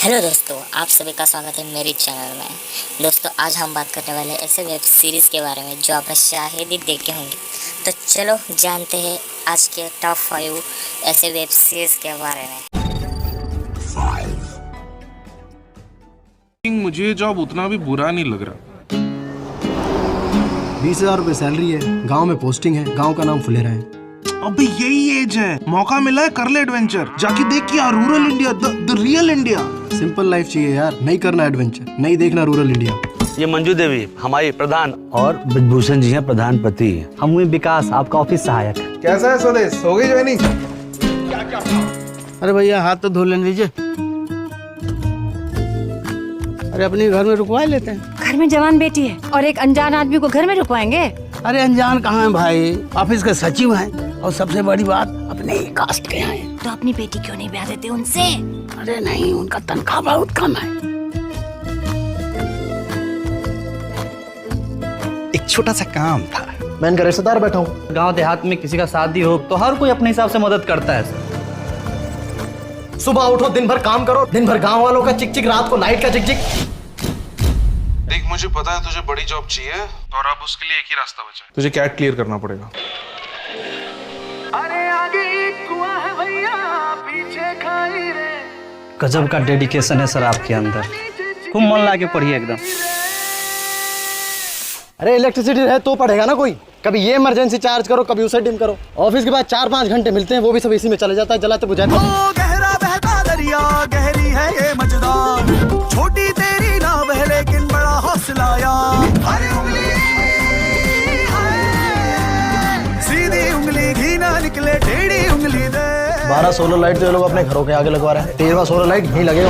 Hello दोस्तों, आप सभी का स्वागत है मेरे चैनल में। दोस्तों, आज हम बात करने वाले हैं ऐसे वेब सीरीज़ के बारे में जो आपने शायद ही देखे होंगे। तो चलो जानते हैं आज के टॉप 5 ऐसे वेब सीरीज़ के बारे में। मुझे जॉब उतना भी बुरा नहीं लग रहा। 20,000 रुपए सैलरी है, गांव में पोस्टिंग है, गांव का नाम फुलेरा है। अबे यही एज है, मौका मिला है, कर ले एडवेंचर। जाके देख के यार, rural India, the real India. Simple life चाहिए यार, नहीं करना एडवेंचर, नहीं देखना रूरल इंडिया। ये मंजू देवी हमारी प्रधान और ब्रजभूषण जी हैं प्रधानपति। हम हुए विकास, आपका ऑफिस सहायक। कैसा है स्वदेश, हो गई ज्वाइनिंग? अरे भैया हाथ तो धो लेने दीजिए। अरे अपने घर में रुकवा लेते हैं। घर में जवान बेटी है और एक अनजान आदमी को घर में रुकवाएंगे? अरे अनजान कहाँ है भाई, ऑफिस के सचिव हैं और सबसे बड़ी बात अपने ही कास्ट के हैं। तो अपनी बेटी क्यों नहीं ब्याह देते उनसे? अरे नहीं, उनका तनख्वाह बहुत कम है। एक छोटा सा काम था। मैं इनका रिश्तेदार बैठा हूँ। गांव देहात में किसी का शादी हो तो हर कोई अपने हिसाब से मदद करता है सर। सुबह उठो, दिन भर काम करो, दिन भर गांव वालों का चिक चिक, रात को नाइट का चिक चिक। देख, मुझे पता है तुझे बड़ी जॉब चाहिए और अब उसके लिए एक ही रास्ता बचा है, तुझे कैट क्लियर करना पड़ेगा। गजब का डेडिकेशन है सर आपके अंदर, खूब मन ला के पढ़िए एकदम। अरे इलेक्ट्रिसिटी है तो पढ़ेगा ना कोई। कभी ये इमरजेंसी चार्ज करो, कभी उसे डिम करो। ऑफिस के बाद 4-5 घंटे मिलते हैं, वो भी सब इसी में चले जाता है, जलाते बुझाते। गहरा बहता दरिया, गहरी है ये मजदार, छोटी तेरी नाव है लेकिन बड़ा हौसला यार। अरे उंगली सीधी उंगली घी ना निकले, टेढ़ी उंगली दे। 12 सोलर लाइट तो ये लोग अपने घरों के आगे लगवा रहे हैं। 13वां सोलर लाइट यहीं लगेगा।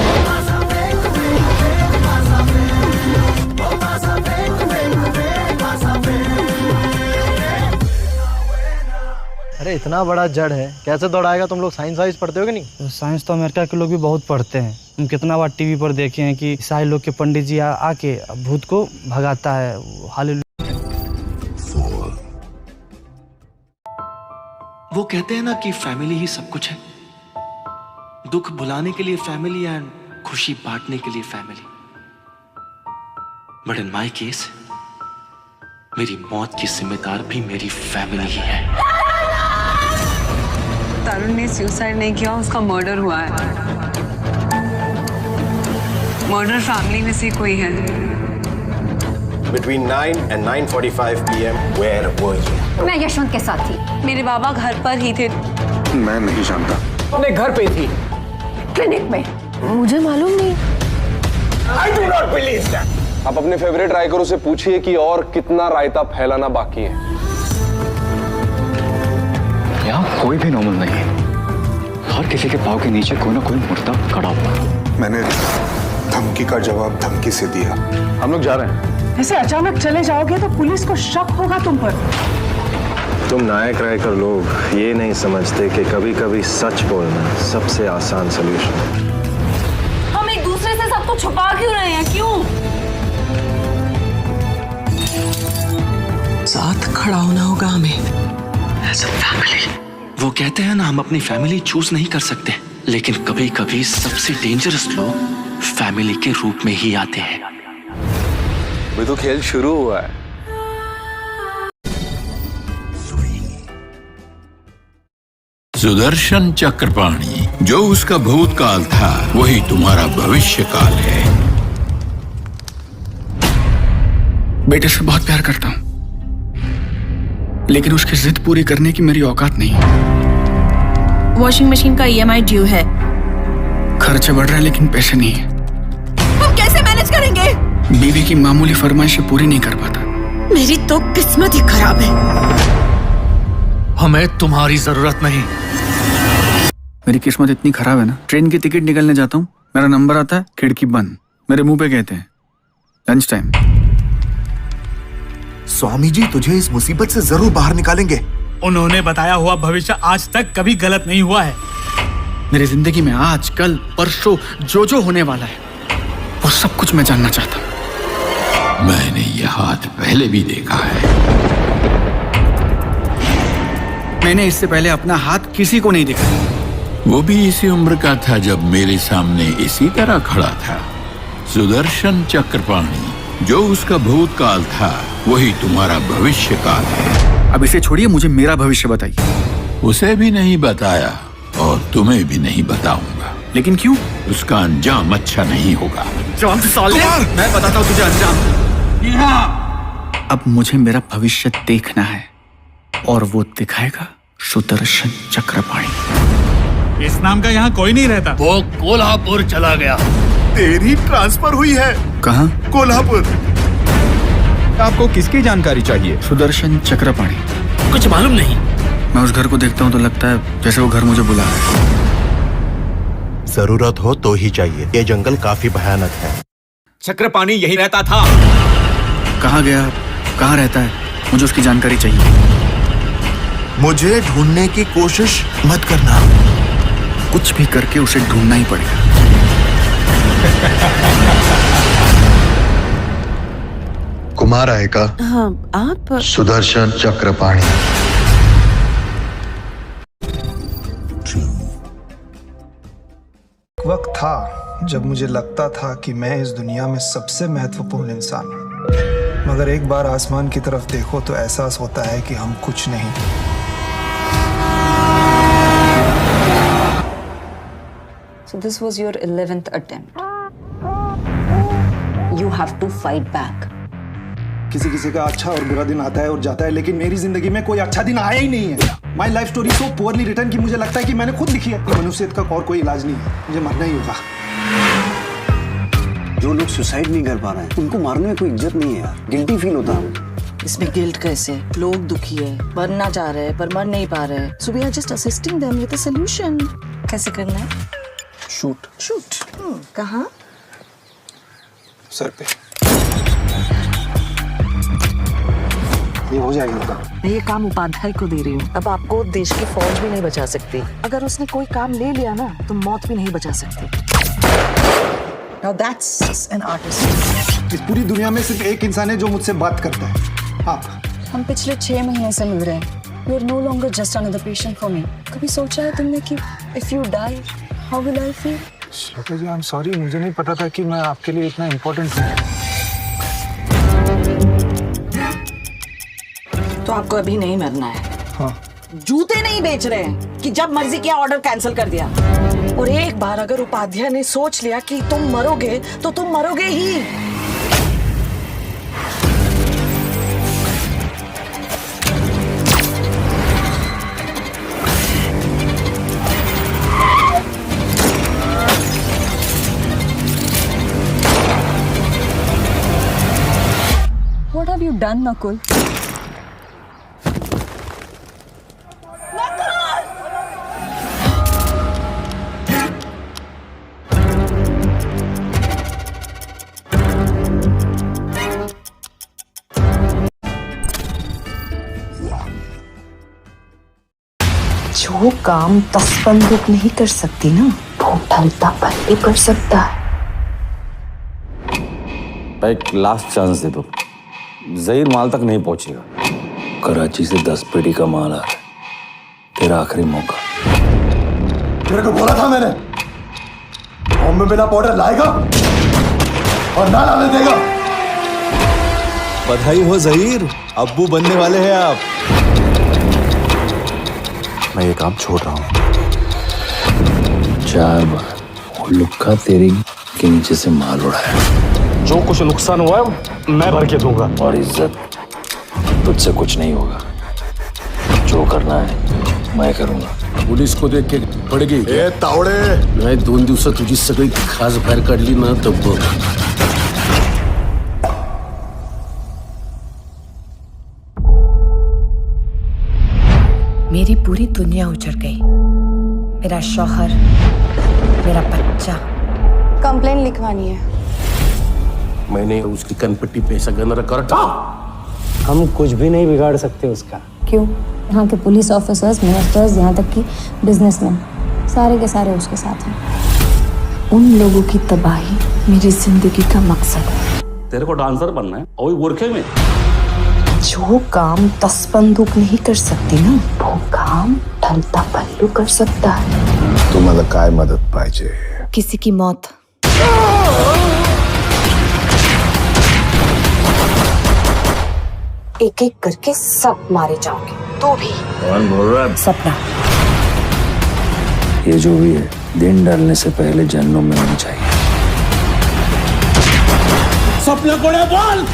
अरे इतना बड़ा जड़ है, कैसे दौड़ाएगा? तुम लोग साइंस पढ़ते हो कि नहीं? साइंस तो अमेरिका के लोग भी बहुत पढ़ते हैं। हम कितना बार टीवी पर देखे हैं कि ईसाई लोग के पंडित जी आके भूत को भगाता है। हालेलुया। वो कहते हैं ना कि फैमिली ही सब कुछ है। दुख भुलाने के लिए फैमिली एंड खुशी बांटने के लिए family. But in my case मेरी मौत की जिम्मेदार भी मेरी फैमिली ही है। तरुण ने सुसाइड नहीं किया, उसका मर्डर हुआ है। मर्डर फैमिली में से कोई है। Between 9 and 9:45 PM, where were you? मैं यशवंत के साथ थी। मेरे बाबा घर पर ही थे। मैं नहीं जानता। अपने घर पे थी, क्लिनिक में। मुझे मालूम नहीं। I do not believe that. आप अपने फेवरेट राइकरों से पूछिए कि और कितना रायता फैलाना बाकी है। यहाँ कोई भी नॉर्मल नहीं है। हर किसी के पाँव के नीचे कोई ना कोई मुर्दा खड़ा हुआ है। मैंने धमकी का जवाब धमकी से दिया। हम लोग जा रहे हैं। ऐसे अचानक चले जाओगे तो पुलिस को शक होगा तुम पर। तुम नायक रायकर लोग ये नहीं समझते कि कभी कभी सच बोलना सबसे आसान सलूशन। हम एक दूसरे से सबको छुपा क्यों रहे हैं? क्यों? साथ खड़ा होना होगा हमें एज अ फैमिली। वो कहते हैं ना, हम अपनी फैमिली चूज नहीं कर सकते, लेकिन कभी कभी सबसे डेंजरस लोग फैमिली के रूप में ही आते हैं। अभी तो खेल शुरू हुआ है। सुदर्शन चक्रपाणी, जो उसका भूतकाल था वही तुम्हारा भविष्य काल है। बेटे से बहुत प्यार करता हूँ, लेकिन उसकी जिद पूरी करने की मेरी औकात नहीं। वॉशिंग मशीन का EMI ड्यू है। खर्चे बढ़ रहे हैं लेकिन पैसे नहीं है। हम कैसे मैनेज करेंगे? बीवी की मामूली फरमाइशें पूरी नहीं कर पाता। मेरी तो किस्मत ही खराब है। हमें तुम्हारी जरूरत नहीं। मेरी किस्मत इतनी खराब है ना, ट्रेन की टिकट निकलने जाता हूँ, मेरा नंबर आता है, खिड़की बंद। मेरे मुंह पे कहते हैं लंच टाइम। स्वामी जी तुझे इस मुसीबत से जरूर बाहर निकालेंगे। उन्होंने बताया हुआ भविष्य आज तक कभी गलत नहीं हुआ है। मेरी जिंदगी में आज, कल, परसों जो होने वाला है वो सब कुछ मैं जानना चाहता हूँ। मैंने यह हाथ पहले भी देखा है। मैंने इससे पहले अपना हाथ किसी को नहीं देखा। वो भी इसी उम्र का था जब मेरे सामने इसी तरह खड़ा था। सुदर्शन चक्रपाणी, जो उसका भूतकाल था वही तुम्हारा भविष्य काल है। अब इसे छोड़िए, मुझे मेरा भविष्य बताइए। उसे भी नहीं बताया और तुम्हें भी नहीं बताऊंगा। लेकिन क्यों? उसका अंजाम अच्छा नहीं होगा। जान साले, मैं बताता हूँ तुझे अंजाम। अब मुझे मेरा भविष्य देखना है और वो दिखाएगा सुदर्शन चक्रपाणी। इस नाम का यहाँ कोई नहीं रहता। वो कोल्हापुर चला गया। तेरी ट्रांसफर हुई है। कहाँ? कोल्हापुर। आपको किसकी जानकारी चाहिए? सुदर्शन चक्रपाणी। कुछ मालूम नहीं। मैं उस घर को देखता हूँ तो लगता है जैसे वो घर मुझे बुला रहा है। जरूरत हो तो ही चाहिए, ये जंगल काफी भयानक है। चक्रपाणी यही रहता था। कहाँ गया, कहाँ रहता है, मुझे उसकी जानकारी चाहिए। मुझे ढूंढने की कोशिश मत करना। कुछ भी करके उसे ढूंढना ही पड़ेगा। कुमार आएगा। हाँ, आप? सुदर्शन चक्रपाणी। वक्त था जब मुझे लगता था कि मैं इस दुनिया में सबसे महत्वपूर्ण इंसान हूं, मगर एक बार आसमान की तरफ देखो तो एहसास होता है कि हम कुछ नहीं। So this was your 11th attempt. You have to fight back. किसी किसी का अच्छा और बुरा दिन आता है और जाता है, लेकिन मेरी जिंदगी में कोई अच्छा दिन आया ही नहीं है। My life story so poorly written कि मुझे लगता है कि मैंने खुद लिखी है। मनुष्यत का और कोई इलाज नहीं है, मुझे मरना ही होगा। जो लोग सुसाइड नहीं कर पा रहे हैं उनको मारने में कोई इज्जत नहीं है यार। गिल्टी फील होता है। इसमें गिल्ट कैसे? लोग दुखी है, मरना चाह रहे हैं पर मर नहीं पा रहे। So we are just assisting them with a solution. कैसे करना है? शूट। कहाँ? सर पे। ये हो जाएगा। मैं ये काम उपाध्याय को दे रही हूँ। अब आपको देश की फौज भी नहीं बचा सकती। अगर उसने कोई काम ले लिया ना तो मौत भी नहीं बचा सकती। Now that's an artist. इस पूरी दुनिया में सिर्फ एक इंसान है जो मुझसे बात करता है, आप। हम पिछले 6 महीने से मिल रहे हैं। You are no longer just another patient for me. कभी सोचा है तुमने कि if you die, how will I feel? Shloka ji, I'm sorry, मुझे नहीं पता था कि मैं आपके लिए इतना इम्पोर्टेंट हूँ। तो आपको अभी नहीं मरना है। हाँ। जूते नहीं बेच रहे हैं कि जब मर्जी किया ऑर्डर कैंसिल कर दिया। और एक बार अगर उपाध्याय ने सोच लिया कि तुम मरोगे तो तुम मरोगे ही। What have you done, Nakul? जो काम 10 बंदूक नहीं कर सकती ना, वो ढलता पल्ले कर सकता है। एक लास्ट चांस दे दो, जहीर माल तक नहीं पहुंचेगा। कराची से 10 पेटी का माल आ रहा है, तेरा आखिरी मौका। तेरे को बोला था मैंने, बॉम्ब में बिना पाउडर लाएगा और ना लाने देगा। बधाई हो जहीर, अब्बू बनने वाले हैं आप। मैं ये काम छोड़ रहा हूँ। 4 बार लुक्का तेरी के नीचे से माल उड़ाया। जो कुछ नुकसान हुआ है मैं भर के दूंगा। और इज्जत तुझसे कुछ नहीं होगा। जो करना है मैं करूंगा। पुलिस को देख के पड़ेगी। ए तावडे, नाही 2 दिवसात तुझी सगळी खास बाहेर काढली ना तर बघ। मेरी पूरी दुनिया उजड़ गई। मेरा शौहर, मेरा बच्चा। कंप्लेन लिखवानी है। मैंने उसकी कनपट्टी पैसा गंदा कर। हम कुछ भी नहीं बिगाड़ सकते उसका। क्यों? यहाँ के पुलिस ऑफिसर्स, मिनिस्टर्स, यहाँ तक कि बिजनेसमैन, सारे के सारे उसके साथ हैं। उन लोगों की तबाही मेरी जिंदगी का मकसद है। तेरे को डांसर बनना है और बुरखे में। जो काम 10 बंदूक नहीं कर सकती ना, वो काम ढलता पल्लू कर सकता है। तुम्हाला काय मदत पाहिजे? किसी की मौत। एक एक करके सब मारे जाओगे, तो भी। कौन बोल रहा है? सपना। ये जो भी है, दिन डालने से पहले जहन्नुम में होनी चाहिए। सपना कोड़े बोल।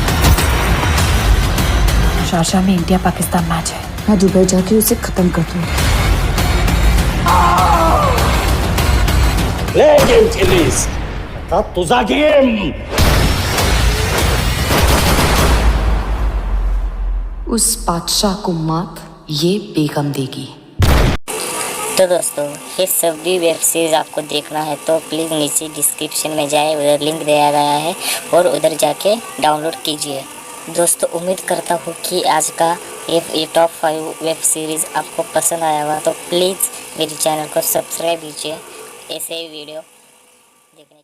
शारजाह में इंडिया पाकिस्तान मैच है, मैं दुबई जाके उसे खत्म कर दूंगी। गेम खेलीस, आता तुझा गेम। उस बादशाह को मात ये बेगम देगी। तो दोस्तों ये सभी वेब सीरीज़ आपको देखना है तो प्लीज़ नीचे डिस्क्रिप्शन में जाए, उधर लिंक दिया गया है और उधर जाके डाउनलोड कीजिए। दोस्तों उम्मीद करता हूँ कि आज का ये टॉप 5 वेब सीरीज़ आपको पसंद आया होगा, तो प्लीज़ मेरे चैनल को सब्सक्राइब कीजिए ऐसे ही वीडियो देखने।